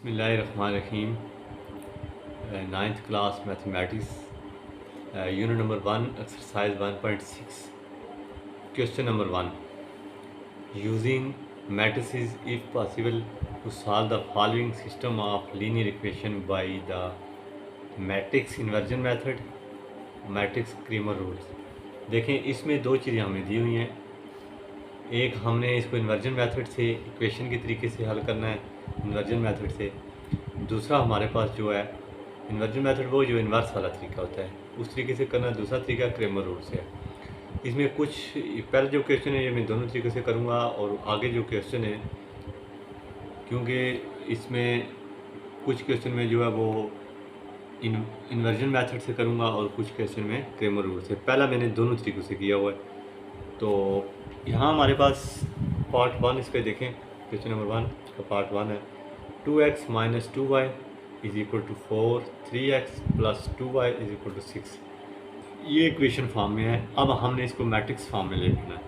बिस्मिल्लाहिर्रहमानिर्रहीम। Ninth class mathematics, unit number 1, exercise 1.6, question number 1, using matrices if possible to solve the following system of linear equation by the matrix inversion method, matrix Cramer rules. देखें, इसमें दो चीज़ें हमें दी हुई हैं। एक, हमने इसको इन्वर्जन मेथड से इक्वेशन के तरीके से हल करना है, इन्वर्जन मेथड से। दूसरा हमारे पास जो है इन्वर्जन मेथड, वो जो इन्वर्स वाला तरीका होता है उस तरीके से करना। दूसरा तरीका क्रेमर रूल से है। इसमें कुछ पहले जो क्वेश्चन है ये मैं दोनों तरीके से करूँगा, और आगे जो क्वेश्चन है, क्योंकि इसमें कुछ क्वेश्चन में जो है वो इन्वर्जन मेथड से करूँगा और कुछ क्वेश्चन में क्रेमर रूल से। पहला मैंने दोनों तरीक़ों से किया हुआ है। तो यहाँ हमारे पास पार्ट 1 इस पर देखें, क्वेश्चन नंबर 1 का पार्ट 1 है 2x - 2y = 4, 3x + 2y = 6। ये इक्वेशन फॉर्म में है। अब हमने इसको मैट्रिक्स फॉर्म में ले लेना है।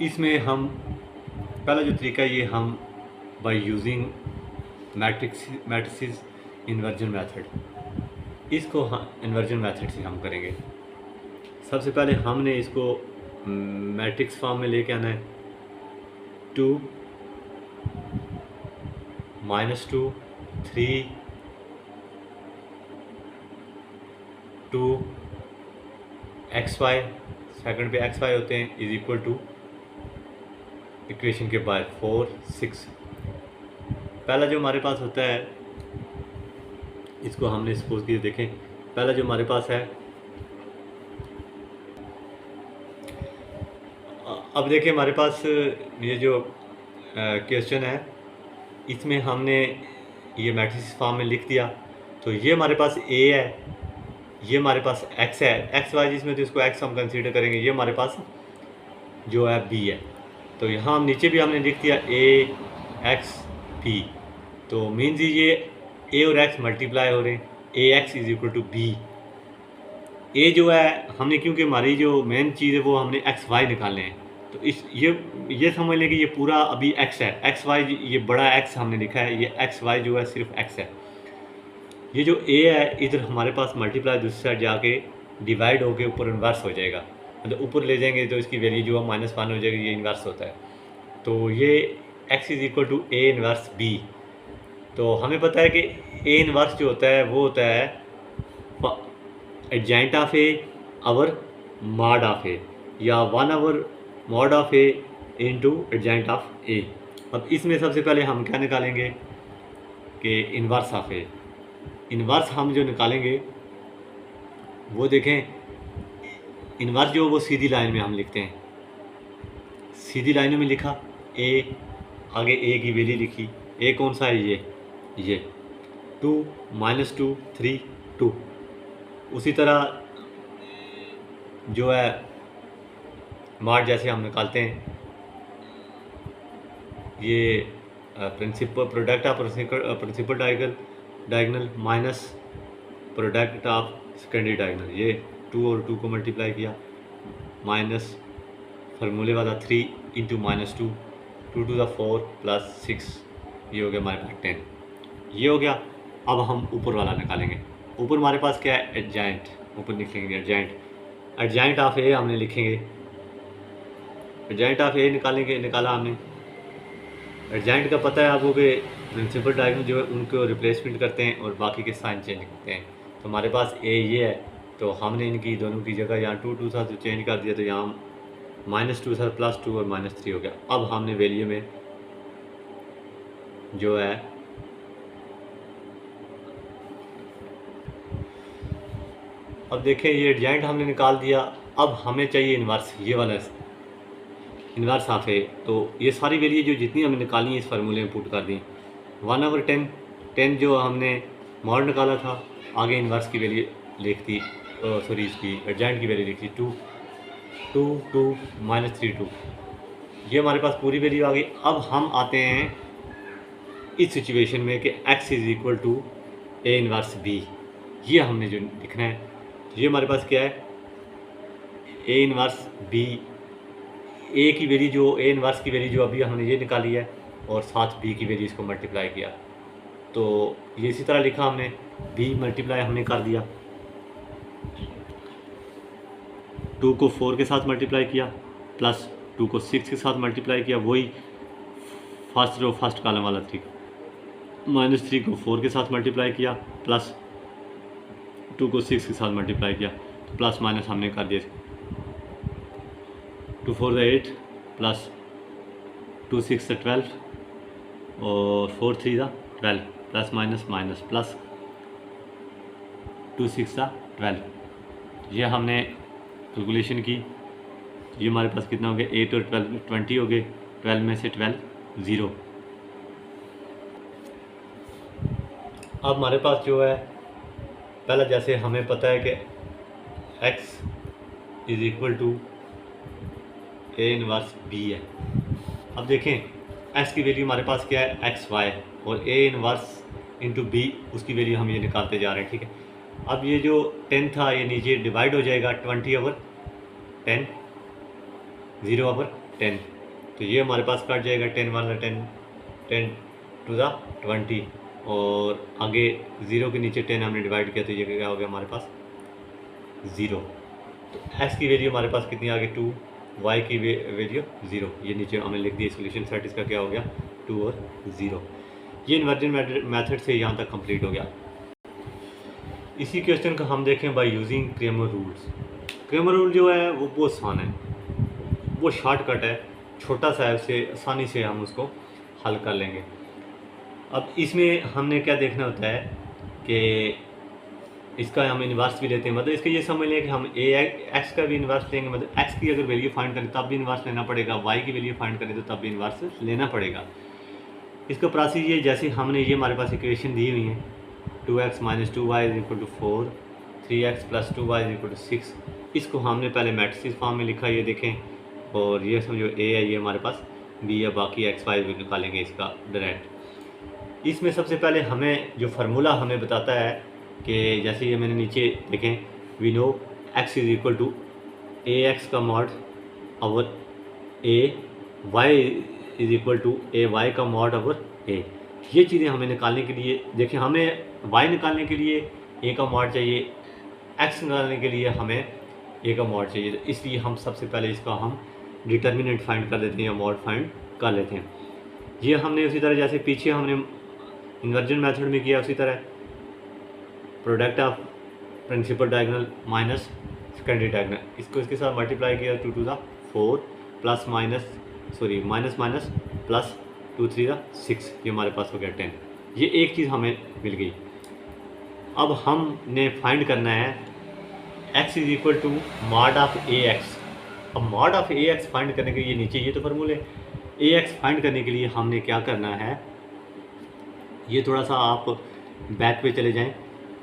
इसमें हम पहला जो तरीका है ये हम by using matrices inversion method, इसको इन्वर्जन मेथड से हम करेंगे। सबसे पहले हमने इसको मैट्रिक्स फॉर्म में लेके आना है। 2 - 2, 3, 2, xy, सेकंड पे xy होते हैं = इक्वेशन के बाद 4, 6। पहला जो हमारे पास होता है, इसको हमने सपोज किया, देखें पहला जो हमारे पास है, अब देखिए हमारे पास ये जो क्वेश्चन है इसमें हमने ये मैट्रिक्स फॉर्म में लिख दिया। तो ये हमारे पास a है, ये हमारे पास x है, x y जिसमें तो इसको x हम कंसीडर करेंगे। ये हमारे पास जो है b है। तो यहाँ हम नीचे भी हमने लिख दिया a x b। तो मीन्स ये a और x मल्टीप्लाई हो रहे हैं, ax = b। a जो है हमने, क्योंकि हमारी जो मेन चीज़ है वो हमने x y निकालने हैं, तो इस ये समझ लें कि ये पूरा अभी x है, x y ये बड़ा x हमने लिखा है, ये x y जो है सिर्फ x है। ये जो a है इधर हमारे पास मल्टीप्लाई दूसरी साइड जाके डिवाइड होके ऊपर इन्वर्स हो जाएगा, मतलब ऊपर ले जाएंगे तो इसकी वैल्यू जो है -1 हो जाएगी, ये इन्वर्स होता है। तो ये x = a इन्वर्स b। तो हमें पता है कि a इन्वर्स जो होता है वो होता है adjoint of a over mod of a, या 1 over mod of a into adjoint of a। अब इसमें सबसे पहले हम क्या निकालेंगे कि इन्वर्स ऑफ a। इन्वर्स हम जो निकालेंगे वो देखें, इन्वर्स जो वो सीधी लाइन में हम लिखते हैं, सीधी लाइनों में लिखा a, आगे a की वैल्यू लिखी। a कौन सा है, ये 2 - 2, 3, 2। उसी तरह जो है मॉड जैसे हम निकालते हैं, ये principal product of principal diagonal minus product of secondary diagonal. ये 2 और 2 को मल्टीप्लाई किया, माइनस फार्मूले वाला 3 × -2, 2⁴ + 6, ये हो गया हमारे पास 10। ये हो गया। अब हम ऊपर वाला निकालेंगे। ऊपर हमारे पास क्या है, एडजेंट। ऊपर लिखेंगे एडजेंट ऑफ a हमने लिखेंगे, एडजेंट ऑफ a निकाला हमने। एडजेंट का पता है आपको कि प्रिंसिपल डायगोनल जो है उनको रिप्लेसमेंट करते हैं और बाकी के साइन चेंज करते हैं। तो हमारे पास a ये है, तो हमने इनकी दोनों की जगह यहाँ 2 था तो चेंज कर दिया, तो यहाँ -2 था, +2 और -3 हो गया। अब हमने वैल्यू में जो है अब देखें, ये एडजेंट हमने निकाल दिया। अब हमें चाहिए इन्वर्स, ये वाला इन्वर्स ऑफ a। तो ये सारी वैल्यू जो जितनी हमने निकाली है इस फार्मूले में पुट कर दी। 1/10 जो हमने मॉड निकाला था, आगे इन्वर्स की वैल्यू लिख दी, सॉरी इसकी एडजेंट की वैल्यू लिख दी 2, 2, 2 -3, 2। ये हमारे पास पूरी वैल्यू आ गई। अब हम आते हैं इस सिचुएशन में कि x = a इन्वर्स b। ये हमने जो लिखना है, ये हमारे पास क्या है, a इन्वर्स b। a की वैल्यू जो a इन्वर्स की वैल्यू जो अभी हमने ये निकाली है, और साथ b की वैल्यू इसको मल्टीप्लाई किया। तो ये इसी तरह लिखा हमने, b मल्टीप्लाई हमने कर दिया, 2 को 4 के साथ मल्टीप्लाई किया, प्लस 2 को 6 के साथ मल्टीप्लाई किया, वही फर्स्ट रो फर्स्ट कॉलम वाला तरीका, -3 को 4 के साथ मल्टीप्लाई किया, प्लस 2 को 6 के साथ मल्टीप्लाई किया, तो प्लस माइनस हमने कर दिया, 2 4 8 प्लस 2 6 12 और 4 3 12 प्लस माइनस माइनस प्लस 2 6 12। ये हमने कैलकुलेशन की, ये हमारे पास कितना हो गया, 8 और 12 20 हो गए, 12 में से 12 0। अब हमारे पास जो है पहला, जैसे हमें पता है कि x is equal to A inverse b है। अब देखें x की वैल्यू हमारे पास क्या है, एक्स वाई, और a इनवर्स इंटू b उसकी वैल्यू हम ये निकालते जा रहे हैं, ठीक है। अब ये जो 10 था ये नीचे डिवाइड हो जाएगा 20/10, 0/10, तो ये हमारे पास कट जाएगा 10 वाला 10, 10 टू द 20, और आगे 0 के नीचे 10 हमने डिवाइड किया तो ये क्या हो गया हमारे पास 0। तो x की वैल्यू हमारे पास कितनी आ गई 2, y की वैल्यू 0, ये नीचे हमने लिख दिया। सोल्यूशन सेट इसका क्या हो गया 2 और 0। ये इन्वर्जन मेथड से यहाँ तक कंप्लीट हो गया। इसी क्वेश्चन को हम देखें by using Cramer rules. Cramer rule जो है वो बहुत आसान है, वो शॉर्टकट है, छोटा सा है, उससे आसानी से हम उसको हल कर लेंगे। अब इसमें हमने क्या देखना होता है कि इसका हम इन्वर्स भी लेते हैं, मतलब इसका ये समझ लें कि हम एक्स का भी इन्वर्स लेंगे, मतलब एक्स की अगर वैल्यू फाइंड करें तब भी इन्वर्स लेना पड़ेगा, वाई की वैल्यू फाइंड करें तो तब भी इन्वर्स लेना पड़ेगा। इसका प्रोसेस ये, जैसे हमने ये हमारे पास इक्वेशन दी हुई है 2x - 2y = 4, 3x + 2y = 6, इसको हमने पहले मैट्रिक्स फॉर्म में लिखा, ये देखें, और ये समझो a है, ये हमारे पास b है, बाकी x y भी निकालेंगे इसका डायरेक्ट। इसमें सबसे पहले हमें जो फार्मूला हमें बताता है कि जैसे ये मैंने नीचे देखें, वी नो x = ax का mod over a, y = ay का मॉड ओवर a। ये चीज़ें हमें निकालने के लिए, देखिए हमें y निकालने के लिए a का मॉड चाहिए, x निकालने के लिए हमें a का मॉड चाहिए, तो इसलिए हम सबसे पहले इसका हम डिटर्मिनेंट फाइंड कर देते हैं या मॉड फाइंड कर लेते हैं। ये हमने उसी तरह जैसे पीछे हमने इन्वर्जन मेथड में किया, उसी तरह product of principal diagonal minus secondary diagonal, इसको इसके साथ मल्टीप्लाई किया 2 to the 4 plus minus minus plus 2 3 the 6, ये हमारे पास हो गया 10। ये एक चीज़ हमें मिल गई। अब हमने फाइंड करना है x = मॉड ऑफ ax। अब मॉड ऑफ ax फाइंड करने के लिए नीचे ये तो फार्मूले, ax फाइंड करने के लिए हमने क्या करना है, ये थोड़ा सा आप बैक पे चले जाएं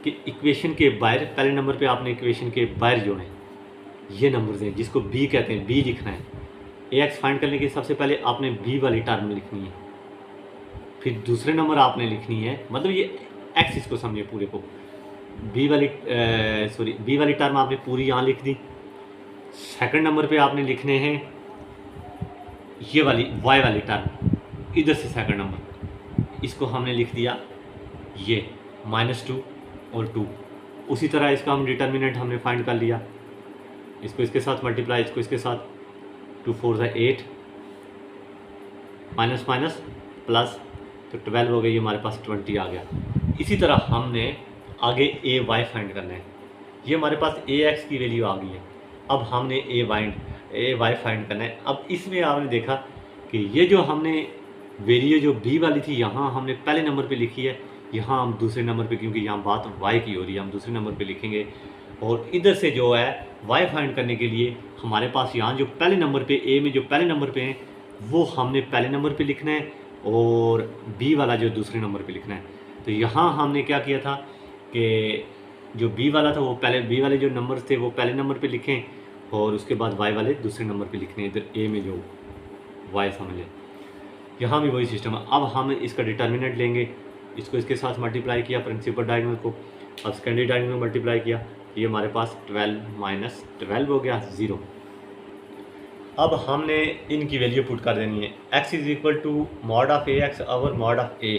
कि इक्वेशन के बाहर पहले नंबर पे आपने इक्वेशन के बाहर जोड़ें, ये नंबर हैं जिसको b कहते हैं, b लिखना है। ax फाइंड करने के सबसे पहले आपने b वाली टर्म लिखनी है, फिर दूसरे नंबर आपने लिखनी है, मतलब ये x इसको समझिए पूरे को, b वाली टर्म आपने पूरी यहाँ लिख दी। सेकंड नंबर पे आपने लिखने हैं ये वाली y वाली टर्म, इधर से सेकंड नंबर, इसको हमने लिख दिया ये -2 और 2। उसी तरह इसका हम डिटर्मिनेंट हमने फाइंड कर लिया, इसको इसके साथ मल्टीप्लाई, इसको इसके साथ, 2 4 = 8 माइनस माइनस प्लस, तो 12 हो गई, हमारे पास 20 आ गया। इसी तरह हमने आगे ए वाई फाइंड करना है, ये हमारे पास ए एक्स की वैल्यू आ गई है, अब हमने ए वाई फाइंड करना है। अब इसमें आपने देखा कि ये जो हमने वैल्यू जो बी वाली थी यहाँ हमने पहले नंबर पे लिखी है, यहाँ हम दूसरे नंबर पे, क्योंकि यहाँ बात वाई की हो रही है, हम दूसरे नंबर पे लिखेंगे। और इधर से जो है वाई फाइंड करने के लिए हमारे पास यहाँ जो पहले नंबर पे, ए में जो पहले नंबर पे हैं वो हमने पहले नंबर पे लिखना है, और बी वाला जो दूसरे नंबर पे लिखना है। तो यहाँ हमने क्या किया था कि जो बी वाला था वो पहले, बी वाले जो नंबर थे वो पहले नंबर पे लिखें, और उसके बाद वाई वाले दूसरे नंबर पे लिखने, इधर ए में जो वाई समझ लें। यहाँ भी वही सिस्टम है। अब हम इसका डिटर्मिनेंट लेंगे, इसको इसके साथ मल्टीप्लाई किया प्रिंसिपल डायगोनल को, अब सेकेंडरी डायगोनल मल्टीप्लाई किया, ये हमारे पास 12 - 12 हो गया 0। अब हमने इनकी वैल्यू पुट कर देनी है। x is equal to mod of a x over mod of a.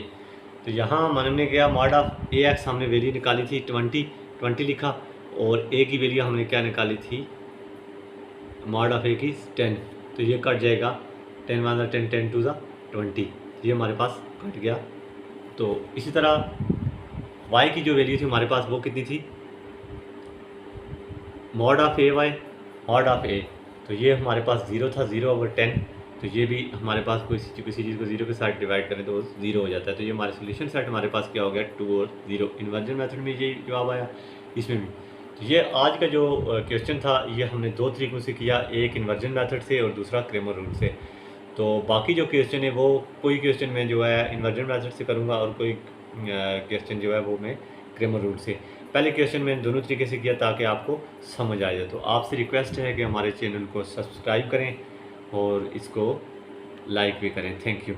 तो यहाँ हमने क्या मॉड ऑफ ए एक्स हमने वैल्यू निकाली थी 20 लिखा, और ए की वैल्यू हमने क्या निकाली थी, मॉड ऑफ ए की 10। तो ये कट जाएगा 10 1 10 10 2 20, ये हमारे पास कट गया। तो इसी तरह y की जो वैल्यू थी हमारे पास वो कितनी थी, mod of a y mod of a. तो ये हमारे पास 0 था, 0/10। तो ये भी हमारे पास किसी चीज़ को 0 के साथ डिवाइड करें तो 0 हो जाता है। तो ये हमारे सोल्यूशन सेट हमारे पास क्या हो गया, 2 और 0। इन्वर्जन मेथड में ये जवाब आया, इसमें भी। तो ये आज का जो क्वेश्चन था ये हमने 2 तरीक़ों से किया, एक इन्वर्जन मेथड से और दूसरा क्रैमर रूल से। तो बाकी जो क्वेश्चन है वो कोई क्वेश्चन मैं जो है इन्वर्जन मेथड से करूँगा और कोई क्वेश्चन जो है वो मैं क्रैमर रूल से। पहले क्वेश्चन मैंने दोनों तरीके से किया ताकि आपको समझ आ जाए। तो आपसे रिक्वेस्ट है कि हमारे चैनल को सब्सक्राइब करें और इसको लाइक भी करें। Thank you.